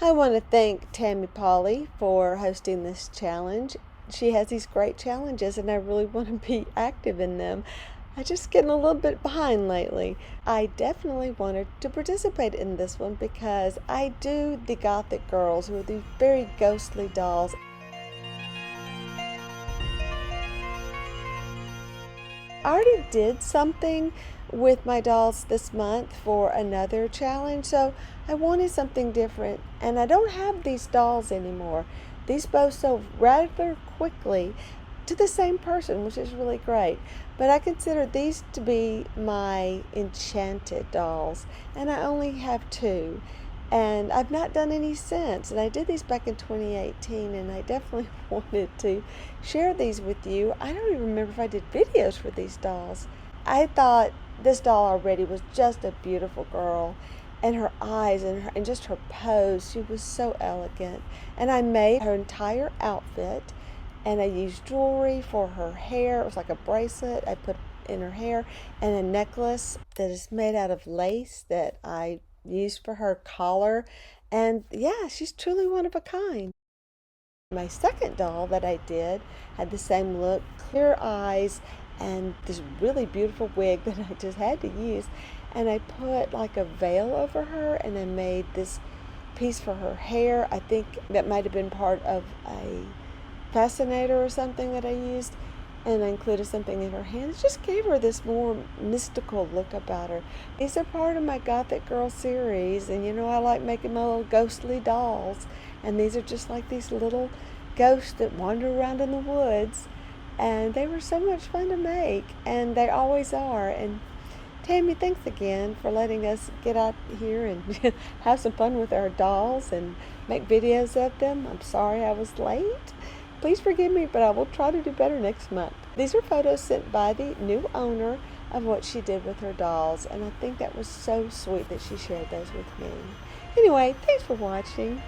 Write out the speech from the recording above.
I want to thank Tammy Polly for hosting this challenge. She has these great challenges and I really want to be active in them. I just getting a little bit behind lately. I definitely wanted to participate in this one because I do the Gothic Girls, who are these very ghostly dolls. I already did something with my dolls this month for another challenge, so I wanted something different, and I don't have these dolls anymore. These both sold rather quickly to the same person, which is really great. But I consider these to be my Enchanted dolls, and I only have two. And I've not done any since. And I did these back in 2018, and I definitely wanted to share these with you. I don't even remember if I did videos for these dolls. I thought this doll already was just a beautiful girl, and her eyes and just her pose, she was so elegant. And I made her entire outfit, and I used jewelry for her hair. It was like a bracelet I put in her hair, and a necklace that is made out of lace that I used for her collar. And yeah, she's truly one of a kind. My second doll that I did had the same look, clear eyes, and this really beautiful wig that I just had to use. And I put like a veil over her, and I made this piece for her hair. I think that might have been part of a fascinator or something that I used, and I included something in her hands. Just gave her this more mystical look about her. These are part of my Gothic Girl series, and you know I like making my little ghostly dolls, and these are just like these little ghosts that wander around in the woods, and they were so much fun to make, and they always are. And Tammy, thanks again for letting us get out here and have some fun with our dolls and make videos of them. I'm sorry I was late. Please forgive me, but I will try to do better next month. These are photos sent by the new owner of what she did with her dolls, and I think that was so sweet that she shared those with me. Anyway, thanks for watching.